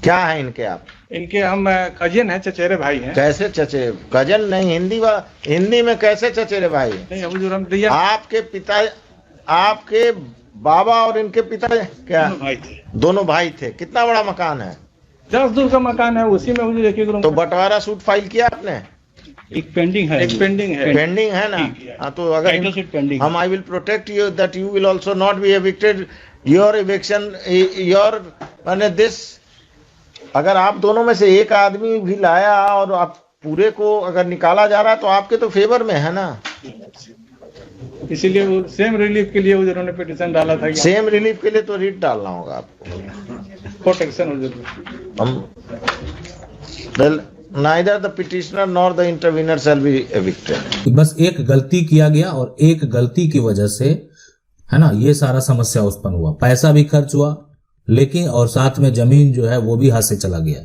क्या है इनके आप? इनके हम कजिन हैं, चचेरे भाई हैं। कैसे चचेरे? कजन नहीं, हिंदी में कैसे चचेरे भाई? नहीं हुजूर, हम दिया आपके पिता, आपके बाबा और इनके पिता क्या दोनों भाई थे। दोनों भाई थे? कितना बड़ा मकान है? 10 दूर का मकान है, उसी में हुजूर एक एक रूम। तो बंटवारा सूट फाइल किया आपने? एक पेंडिंग है, एक पेंडिंग है। पेंडिंग है ना? हाँ, तो अगर टाइटल सीट पेंडिंग। हम I will protect you that you will also not be evicted, your eviction, your मैंने दिस, अगर आप दोनों में से एक आदमी भी लाया और आप पूरे को अगर निकाला जा रहा है तो आपके तो फेवर में है ना। इसीलिए वो सेम रिलीफ के लिए हुजूर ने पिटीशन डाला था कि सेम रिलीफ के लिए तो रिट डालना होगा आपको। प्रोटेक्शन हुजूर। हम neither the petitioner nor the intervener shall be evicted। बस एक गलती किया गया और एक गलती की वजह से, है ना, ये सारा समस्या उत्पन्न हुआ, पैसा भी खर्च हुआ, लेकिन और साथ में जमीन जो है वो भी हाथ से चला गया।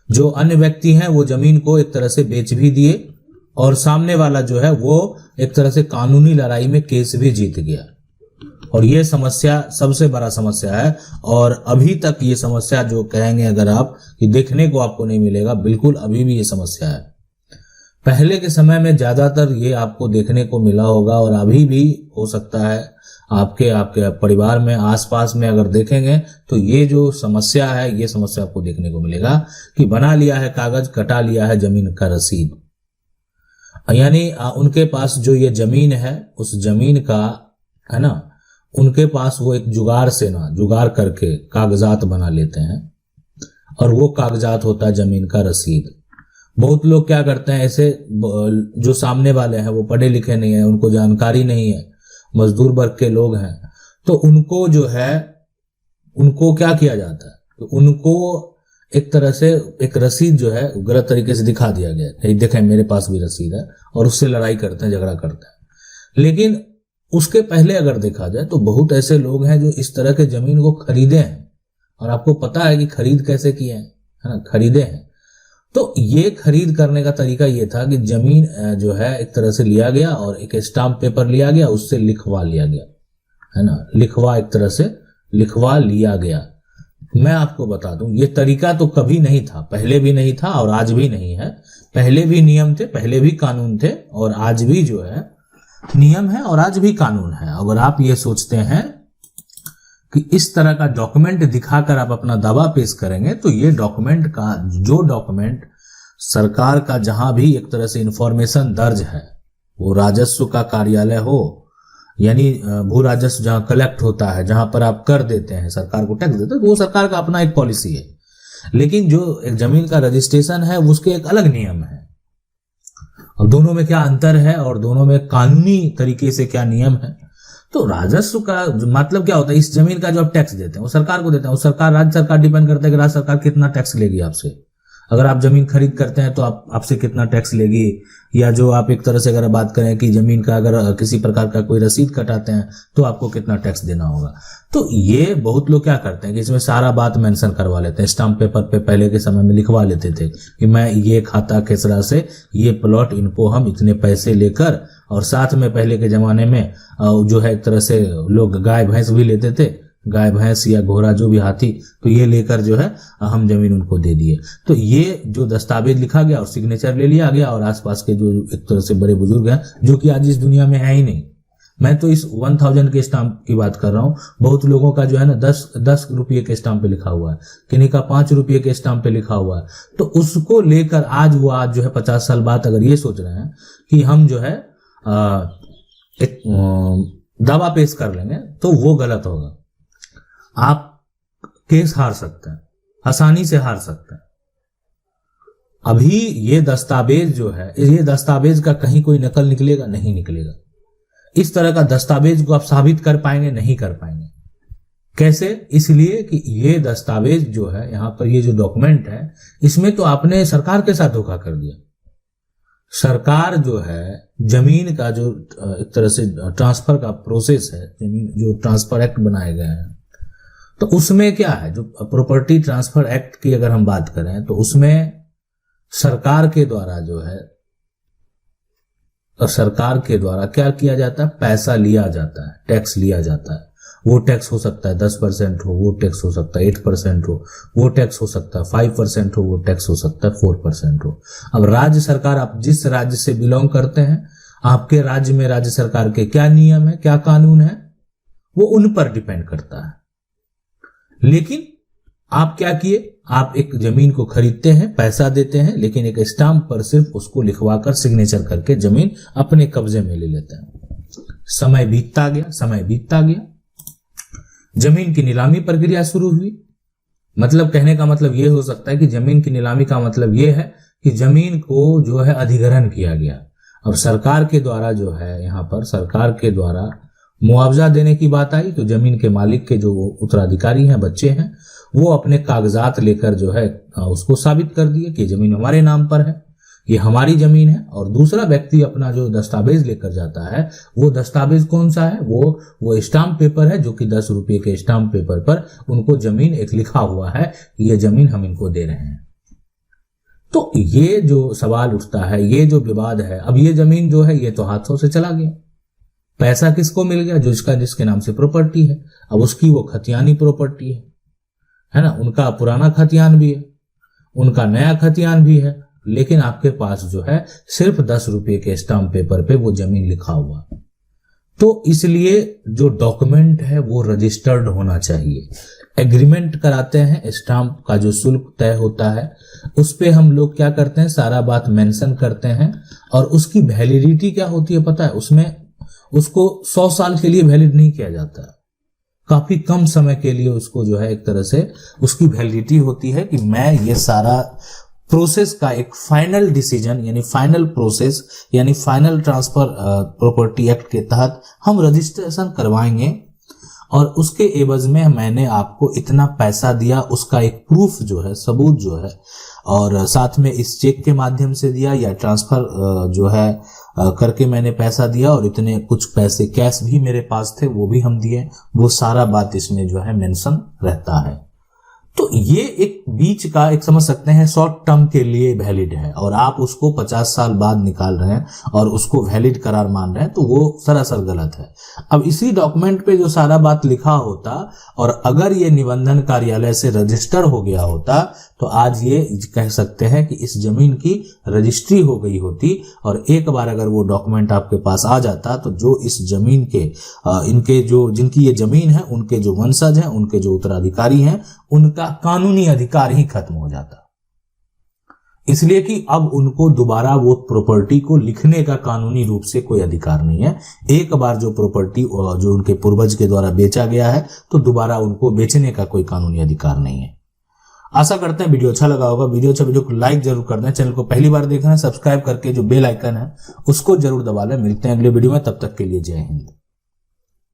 जो अन्य व्यक्ति हैं वो जमीन को एक तरह से बेच भी दिए और सामने वाला जो है वो एक तरह से कानूनी लड़ाई में केस भी जीत गया। और ये समस्या सबसे बड़ा समस्या है, और अभी तक ये समस्या जो कहेंगे अगर आप कि देखने को आपको नहीं मिलेगा, बिल्कुल अभी भी ये समस्या है। पहले के समय में ज्यादातर ये आपको देखने को मिला होगा और अभी भी हो सकता है आपके परिवार में आसपास में अगर देखेंगे तो ये जो समस्या है, ये समस्या आपको देखने को मिलेगा कि बना लिया है कागज, कटा लिया है जमीन का रसीद, यानी उनके पास जो ये जमीन है उस जमीन का, है ना, उनके पास वो एक जुगाड़ करके कागजात बना लेते हैं और वो कागजात होता है जमीन का रसीद। बहुत लोग क्या करते हैं, ऐसे जो सामने वाले हैं वो पढ़े लिखे नहीं है, उनको जानकारी नहीं है, मजदूर वर्ग के लोग हैं, तो उनको जो है, उनको क्या किया जाता है, तो उनको एक तरह से एक रसीद जो है गलत तरीके से दिखा दिया गया है, देखें मेरे पास भी रसीद है, और उससे लड़ाई करते हैं, झगड़ा करते हैं। लेकिन उसके पहले अगर देखा जाए तो बहुत ऐसे लोग हैं जो इस तरह के जमीन को खरीदे हैं, और आपको पता है कि खरीद कैसे किए हैं, है ना, खरीदे हैं। तो ये खरीद करने का तरीका ये था कि जमीन जो है एक तरह से लिया गया और एक स्टाम्प पेपर लिया गया, उससे लिखवा लिया गया, है ना, एक तरह से लिखवा लिया गया। मैं आपको बता दूं ये तरीका तो कभी नहीं था, पहले भी नहीं था और आज भी नहीं है। पहले भी नियम थे, पहले भी कानून थे, और आज भी जो है नियम है और आज भी कानून है। अगर आप ये सोचते हैं कि इस तरह का डॉक्यूमेंट दिखाकर आप अपना दावा पेश करेंगे तो ये डॉक्यूमेंट सरकार का जहां भी एक तरह से इंफॉर्मेशन दर्ज है, वो राजस्व का कार्यालय हो, यानी भू राजस्व जहां कलेक्ट होता है, जहां पर आप कर देते हैं, सरकार को टैक्स देते हैं, तो वो सरकार का अपना एक पॉलिसी है। लेकिन जो एक जमीन का रजिस्ट्रेशन है उसके एक अलग नियम है, और दोनों में क्या अंतर है और दोनों में कानूनी तरीके से क्या नियम है। तो राजस्व का मतलब क्या होता है, इस जमीन का जो आप टैक्स देते हैं वो सरकार को देते हैं, वो सरकार, राज्य सरकार डिपेंड करता है कि राज्य सरकार कितना टैक्स लेगी आपसे। अगर आप जमीन खरीद करते हैं तो आपसे कितना टैक्स लेगी, या जो आप एक तरह से अगर बात करें कि जमीन का अगर किसी प्रकार का कोई रसीद कटाते हैं तो आपको कितना टैक्स देना होगा। तो ये बहुत लोग क्या करते हैं कि इसमें सारा बात मेंशन करवा लेते हैं, स्टाम्प पेपर पे पहले के समय में लिखवा लेते थे कि मैं ये खाता खेसरा से ये प्लॉट, इनको हम इतने पैसे लेकर, और साथ में पहले के जमाने में जो है एक तरह से लोग गाय भैंस भी लेते थे, गाय भैंस या घोड़ा जो भी हाथी, तो ये लेकर जो है हम जमीन उनको दे दिए। तो ये जो दस्तावेज लिखा गया और सिग्नेचर ले लिया गया, और आसपास के जो एक तरह से बड़े बुजुर्ग हैं जो कि आज इस दुनिया में है ही नहीं। मैं तो इस 1000 के स्टाम्प की बात कर रहा हूं, बहुत लोगों का जो है ना 10 रुपये के स्टाम्प पे लिखा हुआ है, किन्हीं का 5 रुपये के स्टाम्प पे लिखा हुआ है। तो उसको लेकर आज जो है 50 साल बाद अगर ये सोच रहे हैं कि हम जो है एक दावा पेश कर लेंगे तो वो गलत होगा। आप केस हार सकते हैं, आसानी से हार सकते हैं। अभी ये दस्तावेज जो है, ये दस्तावेज का कहीं कोई नकल निकलेगा? नहीं निकलेगा। इस तरह का दस्तावेज को आप साबित कर पाएंगे? नहीं कर पाएंगे। कैसे? इसलिए कि ये दस्तावेज जो है, यहां पर ये जो डॉक्यूमेंट है, इसमें तो आपने सरकार के साथ धोखा कर दिया। सरकार जो है जमीन का जो एक तरह से ट्रांसफर का प्रोसेस है, जमीन जो ट्रांसफर एक्ट बनाए गए हैं, तो उसमें क्या है, जो प्रॉपर्टी ट्रांसफर एक्ट की अगर हम बात करें तो उसमें सरकार के द्वारा जो है, सरकार के द्वारा क्या किया जाता है, पैसा लिया जाता है, टैक्स लिया जाता है, वो टैक्स हो सकता है 10% हो, वो टैक्स हो सकता है 8% हो, वो टैक्स हो सकता है 5% हो, वो टैक्स हो सकता है 4% हो। अब राज्य सरकार, आप जिस राज्य से बिलोंग करते हैं, आपके राज्य में राज्य सरकार के क्या नियम है, क्या कानून है, वो उन पर डिपेंड करता है। लेकिन आप क्या किए, आप एक जमीन को खरीदते हैं, पैसा देते हैं, लेकिन एक स्टाम्प पर सिर्फ उसको लिखवाकर सिग्नेचर करके जमीन अपने कब्जे में ले लेते हैं। समय बीतता गया, जमीन की नीलामी प्रक्रिया शुरू हुई। मतलब कहने का मतलब यह हो सकता है कि जमीन की नीलामी का मतलब यह है कि जमीन को जो है अधिग्रहण किया गया। अब सरकार के द्वारा जो है, यहाँ पर सरकार के द्वारा मुआवजा देने की बात आई, तो जमीन के मालिक के जो उत्तराधिकारी हैं, बच्चे हैं, वो अपने कागजात लेकर जो है उसको साबित कर दिए कि जमीन हमारे नाम पर है, ये हमारी जमीन है। और दूसरा व्यक्ति अपना जो दस्तावेज लेकर जाता है, वो दस्तावेज कौन सा है, वो स्टाम्प पेपर है, जो कि 10 रुपये के स्टाम्प पेपर पर उनको जमीन एक लिखा हुआ है कि ये जमीन हम इनको दे रहे हैं। तो ये जो सवाल उठता है, ये जो विवाद है, अब ये जमीन जो है ये तो हाथों से चला गया, पैसा किसको मिल गया, जो जिसके नाम से प्रॉपर्टी है। अब उसकी वो खतियानी प्रॉपर्टी है ना, उनका पुराना खतियान भी है, उनका नया खतियान भी है, लेकिन आपके पास जो है सिर्फ 10 रुपये के स्टाम्प पेपर पे वो जमीन लिखा हुआ। तो इसलिए जो डॉक्यूमेंट है वो रजिस्टर्ड होना चाहिए। एग्रीमेंट कराते हैं, स्टाम्प का जो शुल्क तय होता है उस पे हम लोग क्या करते हैं, सारा बात मेंशन करते हैं। और उसकी वैलिडिटी क्या होती है पता है, उसमें उसको 100 साल के लिए वैलिड नहीं किया जाता, काफी कम समय के लिए उसको जो है एक तरह से उसकी वैलिडिटी होती है कि मैं ये सारा प्रोसेस का एक फाइनल डिसीजन यानी फाइनल प्रोसेस यानी फाइनल ट्रांसफर प्रॉपर्टी एक्ट के तहत हम रजिस्ट्रेशन करवाएंगे और उसके एवज में मैंने आपको इतना पैसा दिया, उसका एक प्रूफ जो है, सबूत जो है, और साथ में इस चेक के माध्यम से दिया या ट्रांसफर जो है करके मैंने पैसा दिया, और इतने कुछ पैसे कैश भी मेरे पास थे वो भी हम दिए, वो सारा बात इसमें जो है मेंशन रहता है। तो ये एक बीच का एक समझ सकते हैं शॉर्ट टर्म के लिए वैलिड है, और आप उसको 50 साल बाद निकाल रहे हैं और उसको वैलिड करार मान रहे हैं, तो वो सरासर गलत है। अब इसी डॉक्यूमेंट पे जो सारा बात लिखा होता और अगर ये निबंधन कार्यालय से रजिस्टर हो गया होता तो आज ये कह सकते हैं कि इस जमीन की रजिस्ट्री हो गई होती, और एक बार अगर वो डॉक्यूमेंट आपके पास आ जाता तो जो इस जमीन के इनके जो जिनकी ये जमीन है उनके जो वंशज हैं, उनके जो उत्तराधिकारी हैं, उनका कानूनी अधिकार ही खत्म हो जाता। इसलिए कि अब उनको दोबारा वो प्रॉपर्टी को लिखने का कानूनी रूप से कोई अधिकार नहीं है। एक बार जो प्रॉपर्टी जो उनके पूर्वज के द्वारा बेचा गया है तो दोबारा उनको बेचने का कोई कानूनी अधिकार नहीं है। आशा करते हैं वीडियो अच्छा लगा होगा। वीडियो को लाइक जरूर कर दें। चैनल को पहली बार देख रहे हैं, सब्सक्राइब करके जो बेल आइकन है उसको जरूर दबा लें। मिलते हैं अगले वीडियो में, तब तक के लिए जय हिंद।